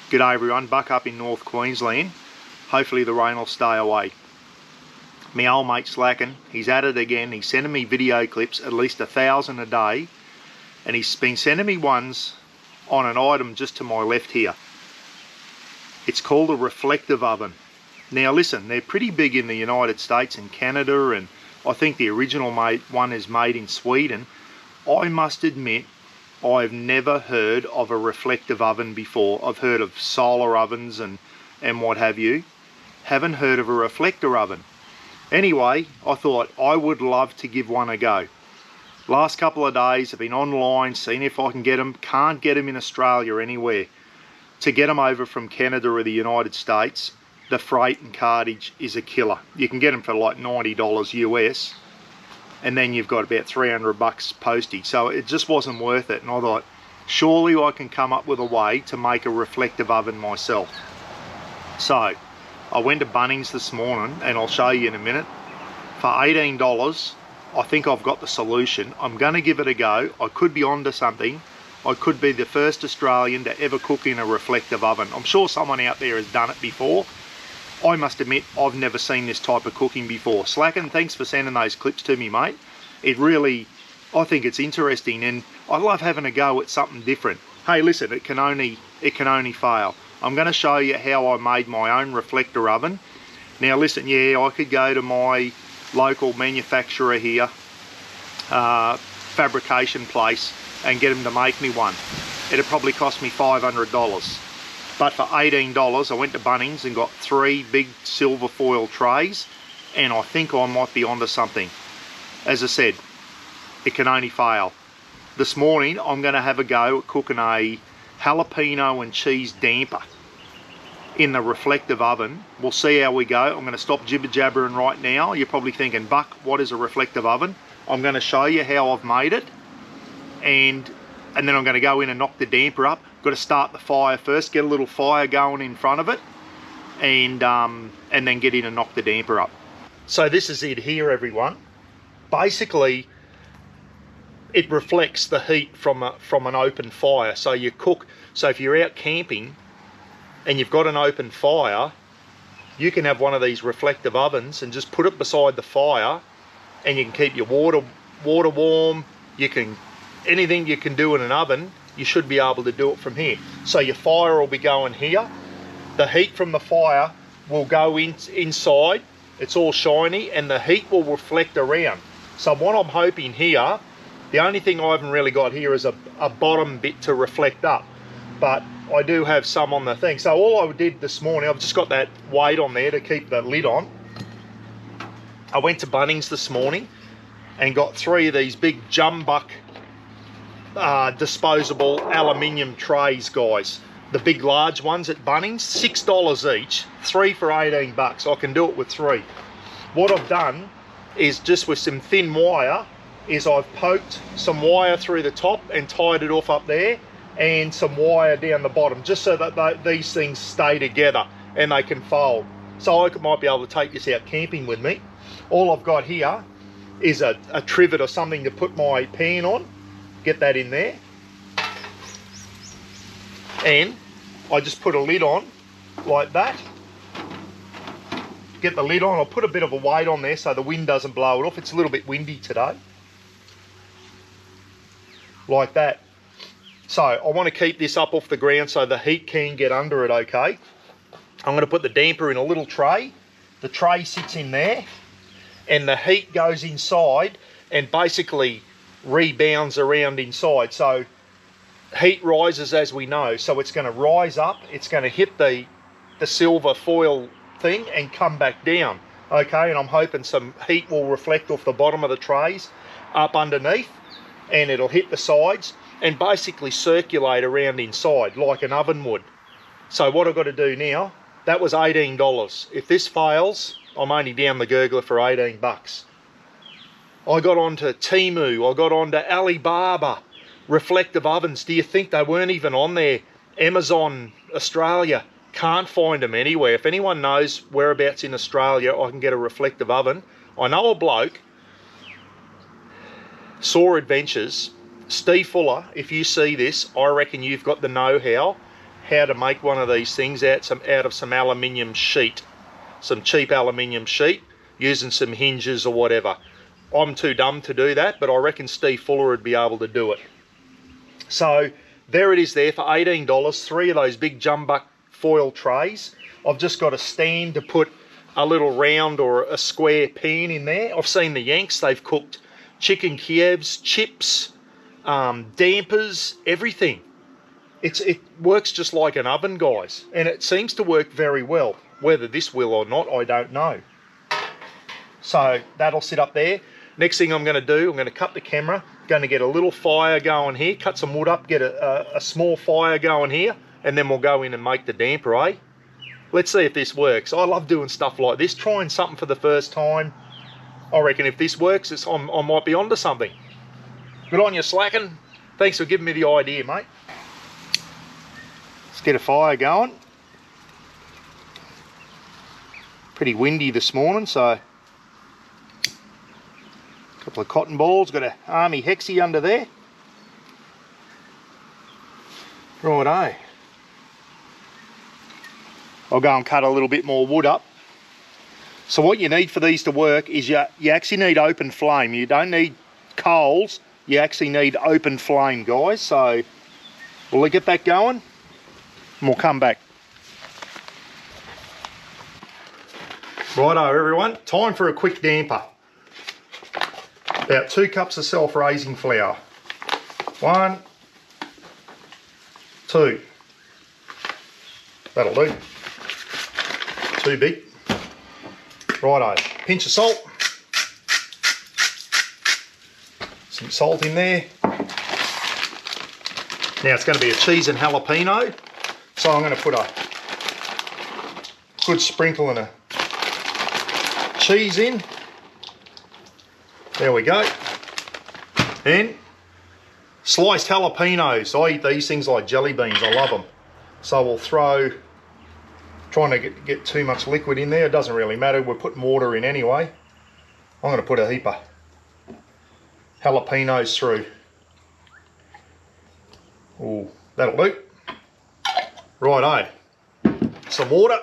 G'day everyone, Buck up in North Queensland. Hopefully the rain will stay away. My old mate slacking, he's at it again. He's sending me video clips, at least 1,000 a day. And he's been sending me ones on an item just to my left here. It's called a reflective oven. Now listen, they're pretty big in the United States and Canada, and I think the original one is made in Sweden. I must admit, I've never heard of a reflective oven before. I've heard of solar ovens and what have you. Haven't heard of a reflector oven. Anyway, I thought I would love to give one a go. Last couple of days I've been online, seeing if I can get them. Can't get them in Australia anywhere. To get them over from Canada or the United States, the freight and cartage is a killer. You can get them for like $90 US. And then you've got about 300 bucks postage, so it just wasn't worth it. And I thought, surely I can come up with a way to make a reflective oven myself. So I went to Bunnings this morning, and I'll show you in a minute. For $18, I think I've got the solution. I'm going to give it a go. I could be onto something. I could be the first Australian to ever cook in a reflective oven. I'm sure someone out there has done it before. I must admit, I've never seen this type of cooking before. Slacken, thanks for sending those clips to me, mate. It really, I think it's interesting, and I love having a go at something different. Hey, listen, it can only fail. I'm going to show you how I made my own reflector oven. Now, listen, yeah, I could go to my local manufacturer here, fabrication place, and get them to make me one. It'd probably cost me $500. But for $18, I went to Bunnings and got 3 big silver foil trays, and I think I might be onto something. As I said, it can only fail. This morning, I'm going to have a go at cooking a Jalapeno and Cheese Damper in the reflective oven. We'll see how we go. I'm going to stop jibber-jabbering right now. You're probably thinking, Buck, what is a reflective oven? I'm going to show you how I've made it, and then I'm going to go in and knock the damper up. Got to start the fire first, get a little fire going in front of it, and then get in and knock the damper up. So this is it here, everyone. Basically, it reflects the heat from an open fire. So you cook. So if you're out camping and you've got an open fire, you can have one of these reflective ovens and just put it beside the fire, and you can keep your water warm. You can, anything you can do in an oven, you should be able to do it from here. So your fire will be going here. The heat from the fire will go inside. It's all shiny, and the heat will reflect around. So what I'm hoping here, the only thing I haven't really got here is a bottom bit to reflect up, but I do have some on the thing. So all I did this morning, I've just got that weight on there to keep the lid on. I went to Bunnings this morning and got 3 of these big Mrbuckaroonie disposable aluminium trays, guys. The big large ones at Bunnings, $6 each, 3 for 18 bucks. I can do it with 3. What I've done is, just with some thin wire, is I've poked some wire through the top and tied it off up there, and some wire down the bottom, just so that these things stay together and they can fold. So I might be able to take this out camping with me. All I've got here is a trivet or something to put my pan on. Get that in there, and I just put a lid on like that. Get the lid on. I'll put a bit of a weight on there so the wind doesn't blow it off. It's a little bit windy today. Like that. So I want to keep this up off the ground so the heat can get under it, okay? I'm going to put the damper in a little tray. The tray sits in there, and the heat goes inside and basically rebounds around inside. So heat rises, as we know, so it's going to rise up, it's going to hit the silver foil thing and come back down, okay? And I'm hoping some heat will reflect off the bottom of the trays up underneath, and it'll hit the sides and basically circulate around inside like an oven would. So what I've got to do now, that was $18. If this fails, I'm only down the gurgler for 18 bucks. I got onto Temu, I got onto Alibaba, reflective ovens. Do you think they weren't even on there? Amazon Australia, can't find them anywhere. If anyone knows whereabouts in Australia I can get a reflective oven, I know a bloke, Saw Adventures, Steve Fuller. If you see this, I reckon you've got the know-how how to make one of these things out of some aluminium sheet, some cheap aluminium sheet, using some hinges or whatever. I'm too dumb to do that, but I reckon Steve Fuller would be able to do it. So there it is there for $18, 3 of those big jumbuck foil trays. I've just got a stand to put a little round or a square pan in there. I've seen the Yanks, they've cooked chicken Kievs, chips, dampers, everything. It works just like an oven, guys, and it seems to work very well. Whether this will or not, I don't know. So that'll sit up there. Next thing I'm going to do, I'm going to cut the camera, going to get a little fire going here, cut some wood up, get a small fire going here, and then we'll go in and make the damper, eh? Let's see if this works. I love doing stuff like this, trying something for the first time. I reckon if this works, I might be onto something. Good on you, Slackin'. Thanks for giving me the idea, mate. Let's get a fire going. Pretty windy this morning, so couple of cotton balls, got a army hexie under there. Righto. I'll go and cut a little bit more wood up. So what you need for these to work is you actually need open flame. You don't need coals, you actually need open flame, guys. So we'll get that going and we'll come back. Righto everyone, time for a quick damper. About 2 cups of self-raising flour. 1, 2. That'll do. Too big. Righto. Pinch of salt. Some salt in there. Now it's going to be a cheese and jalapeno. So I'm going to put a good sprinkle and a cheese in. There we go. And sliced jalapenos. I eat these things like jelly beans. I love them. So we'll throw, trying to get too much liquid in there. It doesn't really matter. We're putting water in anyway. I'm going to put a heap of jalapenos through. Ooh, that'll do. Righto. Some water.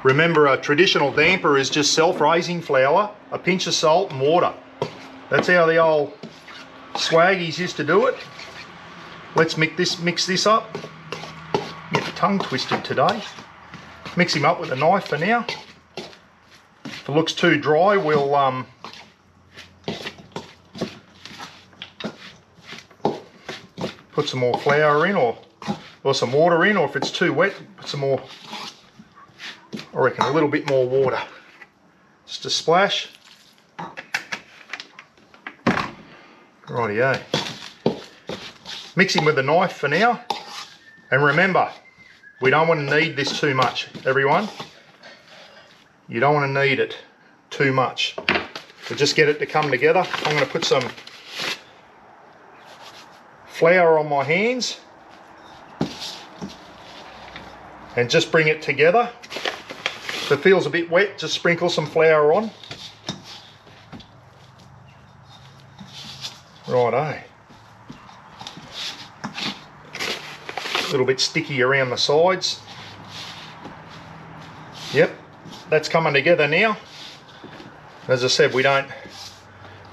Remember, a traditional damper is just self-raising flour, a pinch of salt and water. That's how the old swaggies used to do it. Let's mix this up. Get the tongue twisted today. Mix him up with a knife for now. If it looks too dry, we'll put some more flour in or some water in, or if it's too wet, put some more, I reckon a little bit more water. Just a splash. Rightio. Mix him with a knife for now. And remember, we don't want to knead this too much, everyone. You don't want to knead it too much. So just get it to come together. I'm going to put some flour on my hands and just bring it together. If it feels a bit wet, just sprinkle some flour on. Righto. A little bit sticky around the sides. Yep, that's coming together now. As I said, we don't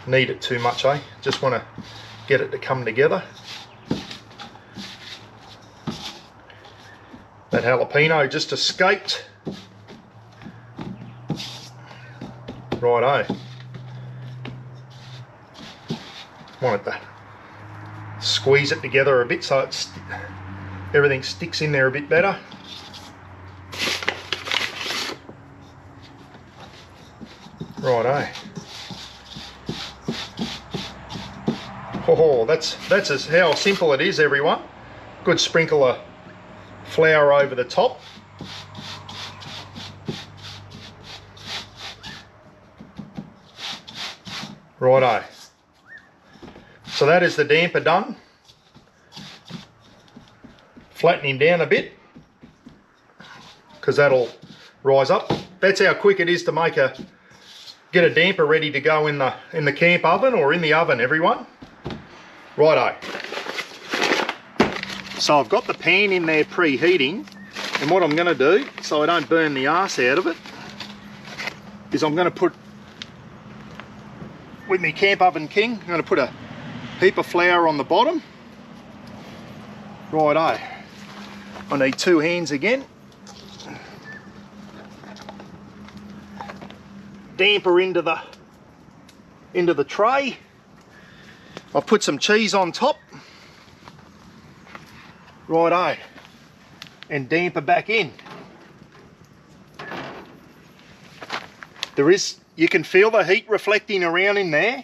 need it too much, eh? Just want to get it to come together. That jalapeno just escaped. Righto. Want it to squeeze it together a bit so everything sticks in there a bit better. Righto. Oh, that's how simple it is, everyone. Good sprinkle of flour over the top. Righto. So that is the damper done. Flatten him down a bit because that'll rise up. That's how quick it is to get a damper ready to go in the camp oven or in the oven, everyone. Righto. So I've got the pan in there preheating, and what I'm going to do, so I don't burn the arse out of it, is I'm going to put, with my Camp Oven King, I'm going to put a heap of flour on the bottom. Righto. I need 2 hands again. Damper into the tray. I'll put some cheese on top. Righto. And damper back in. You can feel the heat reflecting around in there.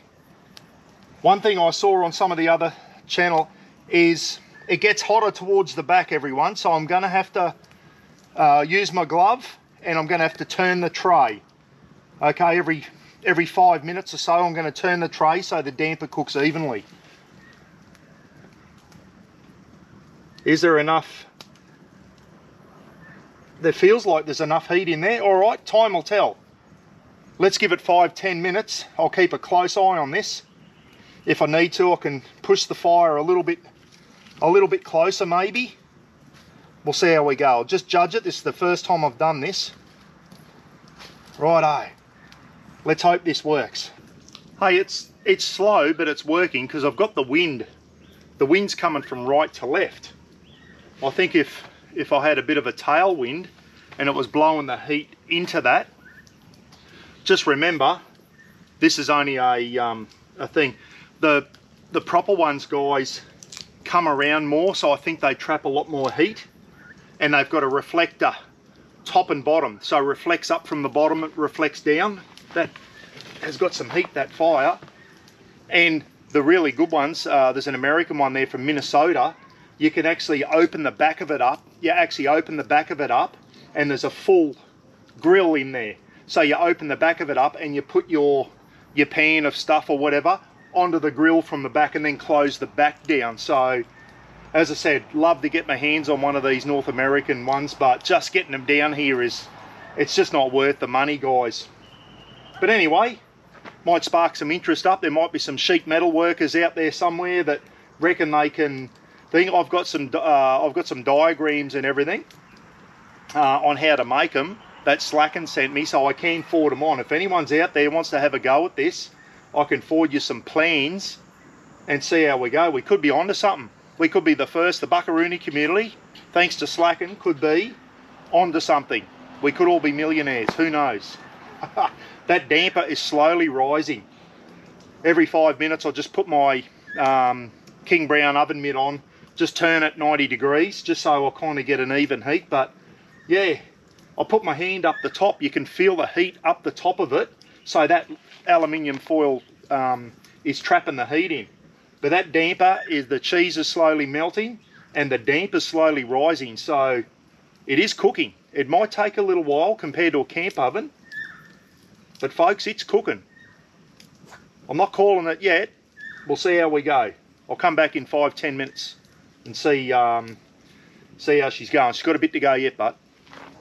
One thing I saw on some of the other channel is it gets hotter towards the back, everyone, so I'm going to have to use my glove, and I'm going to have to turn the tray. Okay, every 5 minutes or so I'm going to turn the tray so the damper cooks evenly. Is there enough? There feels like there's enough heat in there. Alright, time will tell. Let's give it 5-10 minutes. I'll keep a close eye on this. If I need to, I can push the fire a little bit closer maybe. We'll see how we go. I'll just judge it. This is the first time I've done this. Righto. Let's hope this works. Hey, it's slow, but it's working because I've got the wind. The wind's coming from right to left. I think if I had a bit of a tailwind and it was blowing the heat into that, just remember, this is only a thing. The proper ones, guys, come around more, so I think they trap a lot more heat, and they've got a reflector top and bottom, so it reflects up from the bottom, it reflects down. That has got some heat, that fire. And the really good ones, there's an American one there from Minnesota. You can actually open the back of it up. You actually open the back of it up, and there's a full grill in there. So you open the back of it up and you put your pan of stuff or whatever onto the grill from the back, and then close the back down. So as I said, love to get my hands on one of these North American ones, but just getting them down here it's just not worth the money, guys. But anyway, might spark some interest up. There might be some sheet metal workers out there somewhere that reckon they can think. I've got some diagrams and everything on how to make them that Slacken sent me, so I can forward them on. If anyone's out there wants to have a go at this, I can forward you some plans and see how we go. We could be onto something. We could be the first. The Mrbuckaroonie community, thanks to Slacken, could be onto something. We could all be millionaires. Who knows? That damper is slowly rising. Every 5 minutes I'll just put my King Brown oven mitt on, just turn it 90 degrees, just so I'll kind of get an even heat. But yeah, I'll put my hand up the top. You can feel the heat up the top of it, so that aluminium foil is trapping the heat in. But that damper the cheese is slowly melting and the damper is slowly rising, so it is cooking. It might take a little while compared to a camp oven, but folks, it's cooking. I'm not calling it yet. We'll see how we go. I'll come back in 5-10 minutes and see how she's going. She's got a bit to go yet, but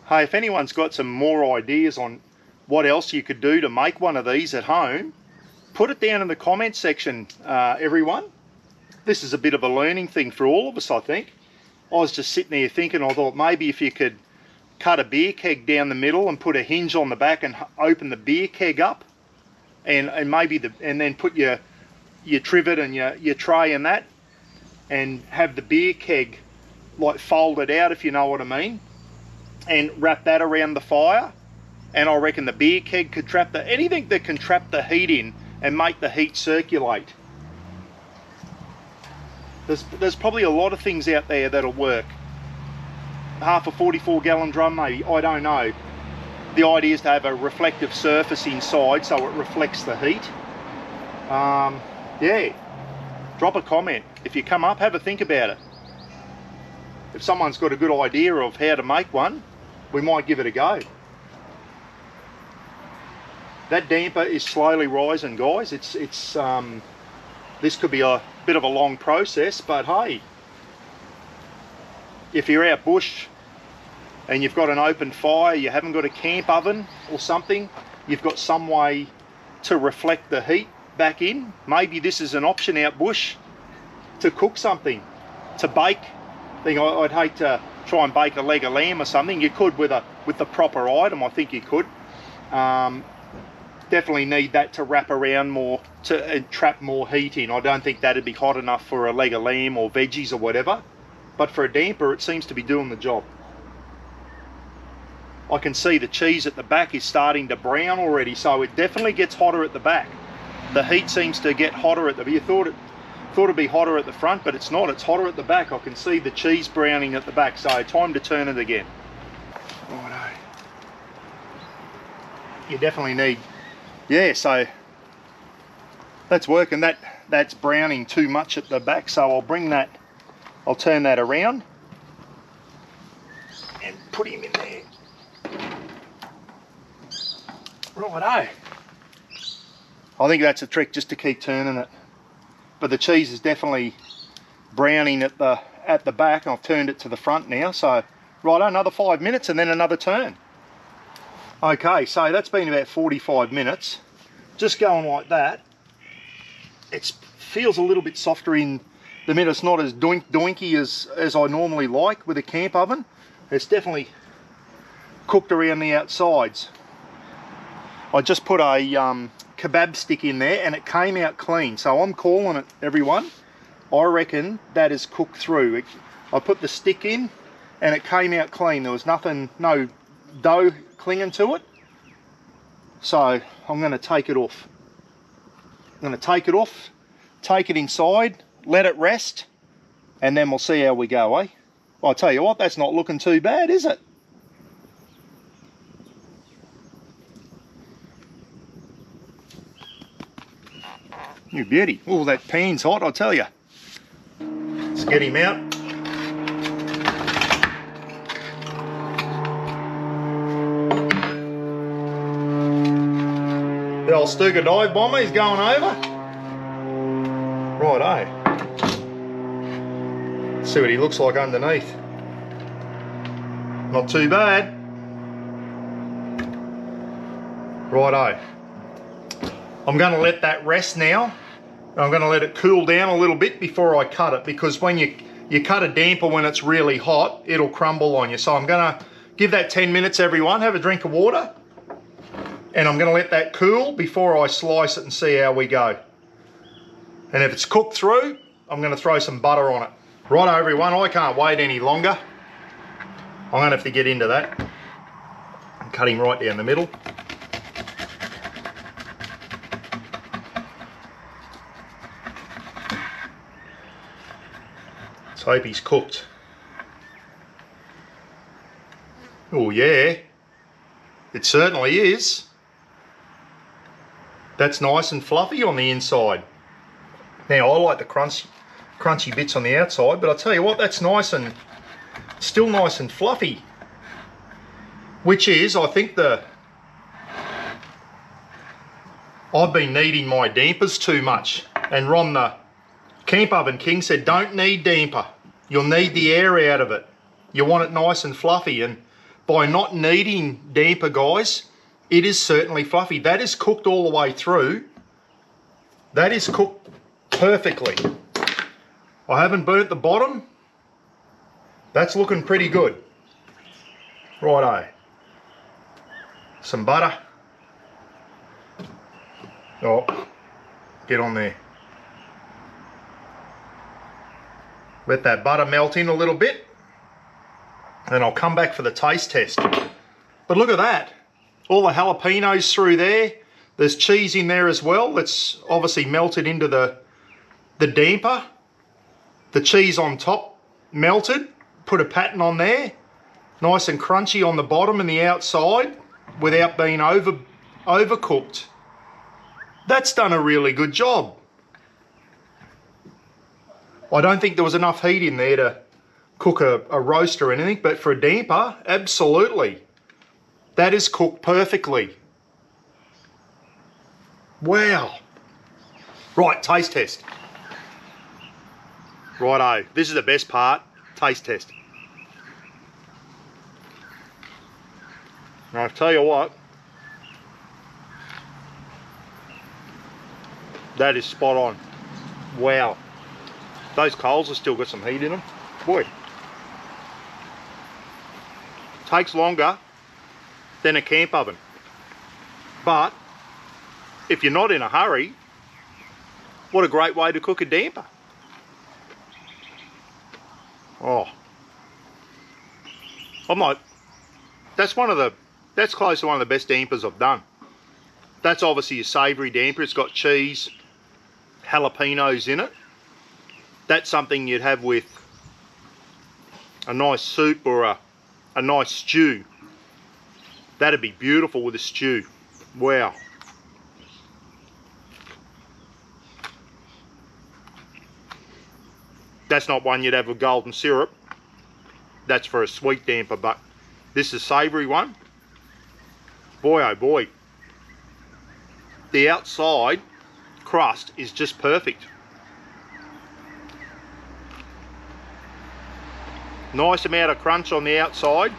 hey, if anyone's got some more ideas on what else you could do to make one of these at home, put it down in the comment section, everyone. This is a bit of a learning thing for all of us, I think. I was just sitting there thinking, I thought maybe if you could cut a beer keg down the middle and put a hinge on the back and open the beer keg up, and then put your trivet and your tray and that, and have the beer keg like folded out, if you know what I mean, and wrap that around the fire. And I reckon the beer keg could trap anything that can trap the heat in and make the heat circulate. There's probably a lot of things out there that'll work. Half a 44-gallon drum maybe, I don't know. The idea is to have a reflective surface inside so it reflects the heat. Yeah, drop a comment. If you come up, have a think about it. If someone's got a good idea of how to make one, we might give it a go. That damper is slowly rising, guys. This could be a bit of a long process, but hey, if you're out bush and you've got an open fire, you haven't got a camp oven or something, you've got some way to reflect the heat back in. Maybe this is an option out bush. to cook something, to bake. I'd hate to try and bake a leg of lamb or something. You could with the proper item, I think you could. Definitely need that to wrap around more, to trap more heat in. I don't think that'd be hot enough for a leg of lamb or veggies or whatever, but for a damper it seems to be doing the job. I can see the cheese at the back is starting to brown already, so it definitely gets hotter at the back. The heat seems to get hotter at the, you thought it'd be hotter at the front, but it's not. It's hotter at the back. I can see the cheese browning at the back, so time to turn it again. Righto. You definitely need, yeah, so that's working. That's browning too much at the back, so I'll turn that around and put him in there. Righto. I think that's a trick, just to keep turning it. But the cheese is definitely browning at the back. I've turned it to the front now, so righto, another 5 minutes and then another turn. Okay, so that's been about 45 minutes. Just going like that. It feels a little bit softer in the middle. It's not as doinky as I normally like with a camp oven. It's definitely cooked around the outsides. I just put a kebab stick in there and it came out clean, so I'm calling it, everyone. I reckon that is cooked through. I put the stick in and it came out clean. There was nothing, no dough clinging to it. So I'm going to take it off. I'm going to take it off, take it inside, let it rest, and then we'll see how we go, eh? I'll tell you what, that's not looking too bad, is it? You beauty. Oh, that pan's hot, I tell you. Let's get him out. The old Stuka dive bomber is going over. Righto. See what he looks like underneath. Not too bad. Righto. I'm going to let that rest now. I'm going to let it cool down a little bit before I cut it, because when you cut a damper when it's really hot, it'll crumble on you. So I'm going to give that 10 minutes, everyone. Have a drink of water. And I'm going to let that cool before I slice it and see how we go. And if it's cooked through, I'm going to throw some butter on it. Righto, everyone, I can't wait any longer. I'm going to have to get into that. And cut him right down the middle. Let's hope he's cooked. Oh yeah, it certainly is. That's nice and fluffy on the inside. Now I like the crunchy bits on the outside, but I'll tell you what, that's nice and still nice and fluffy. Which is, I think, I've been kneading my dampers too much. And Ron, the Camp Oven King, said don't knead damper. You'll need the air out of it. You want it nice and fluffy, and by not kneading damper, guys, it is certainly fluffy. That is cooked all the way through. That is cooked perfectly. I haven't burnt the bottom. That's looking pretty good. Righto. Some butter. Oh, get on there. Let that butter melt in a little bit, and I'll come back for the taste test. But look at that. All the jalapenos through there. There's cheese in there as well. That's obviously melted into the damper. The cheese on top melted. Put a pattern on there. Nice and crunchy on the bottom and the outside without being overcooked. That's done a really good job. I don't think there was enough heat in there to cook a roast or anything, but for a damper, absolutely. That is cooked perfectly. Wow. Right, taste test. Righto, this is the best part, taste test. Now, I'll tell you what, that is spot on. Wow. Those coals have still got some heat in them. Boy. Takes longer than a camp oven. But if you're not in a hurry, what a great way to cook a damper. Oh. I'm like, that's close to one of the best dampers I've done. That's obviously a savoury damper. It's got cheese, jalapenos in it. That's something you'd have with a nice soup or a nice stew. That'd be beautiful with a stew. Wow. That's not one you'd have with golden syrup. That's for a sweet damper, but this is a savoury one. Boy, oh boy. The outside crust is just perfect. Nice amount of crunch on the outside.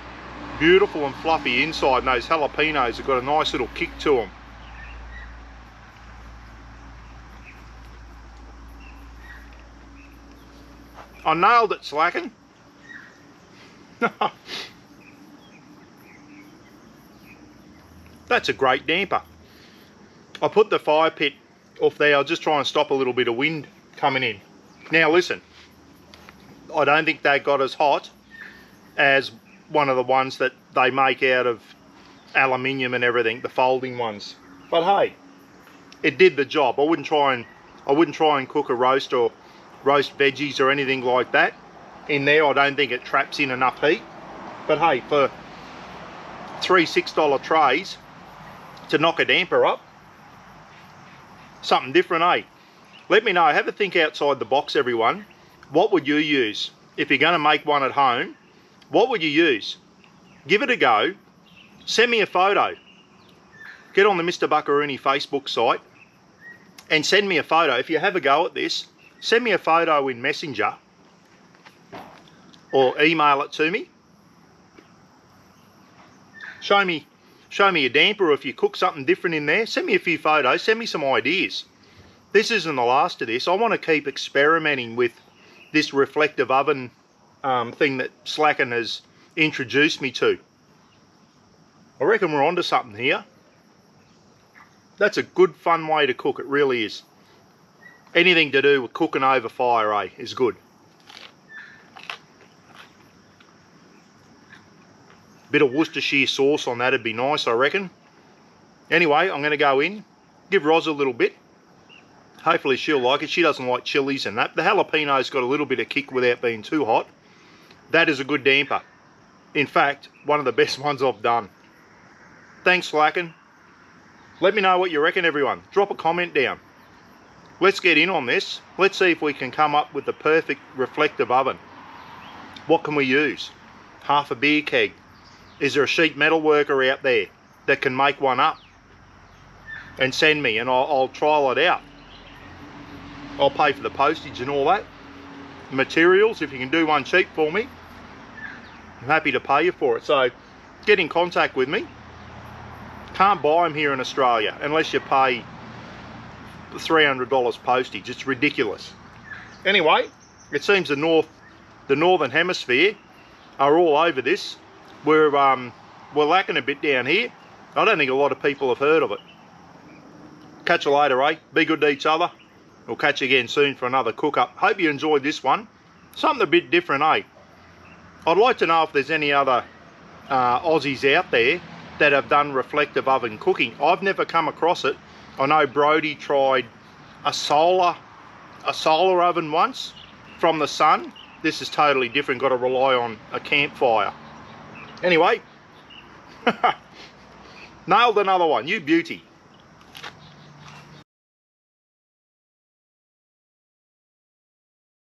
Beautiful and fluffy inside, and those jalapenos have got a nice little kick to them. I nailed it, Slackin'. That's a great damper. I put the fire pit off there. I'll just try and stop a little bit of wind coming in. Now listen, I don't think they got as hot as one of the ones that they make out of aluminium and everything, the folding ones. But hey, it did the job. I wouldn't try and cook a roast or roast veggies or anything like that in there. I don't think it traps in enough heat. But hey, for $3, $6 trays to knock a damper up, something different, eh? Let me know. Have a think outside the box, everyone. What would you use if you're going to make one at home? What would you use? Give it a go. Send me a photo. Get on the Mrbuckaroonie Facebook site and send me a photo. If you have a go at this, send me a photo in Messenger or email it to me. Show me a damper, or if you cook something different in there, send me a few photos, send me some ideas. This isn't the last of this. I want to keep experimenting with this reflective oven thing that Slackin' has introduced me to. I reckon we're onto something here. That's a good fun way to cook, it really is. Anything to do with cooking over fire, eh, is good. Bit of Worcestershire sauce on that would be nice, I reckon. Anyway, I'm going to go in, give Roz a little bit. Hopefully she'll like it. She doesn't like chilies and that. The jalapeno's got a little bit of kick without being too hot. That is a good damper. In fact, one of the best ones I've done. Thanks, Slackin'. Let me know what you reckon, everyone. Drop a comment down. Let's get in on this. Let's see if we can come up with the perfect reflective oven. What can we use? Half a beer keg. Is there a sheet metal worker out there that can make one up and send me, and I'll trial it out. I'll pay for the postage and all that. Materials, if you can do one cheap for me, I'm happy to pay you for it. So get in contact with me. Can't buy them here in Australia unless you pay $300 postage. It's ridiculous. Anyway, it seems the northern hemisphere are all over this. We're lacking a bit down here. I don't think a lot of people have heard of it. Catch you later, eh? Be good to each other. We'll catch you again soon for another cook up. Hope you enjoyed this one. Something a bit different, eh? I'd like to know if there's any other Aussies out there that have done reflective oven cooking. I've never come across it. I know Brody tried a solar oven once from the sun. This is totally different. Got to rely on a campfire. Anyway, nailed another one. You beauty.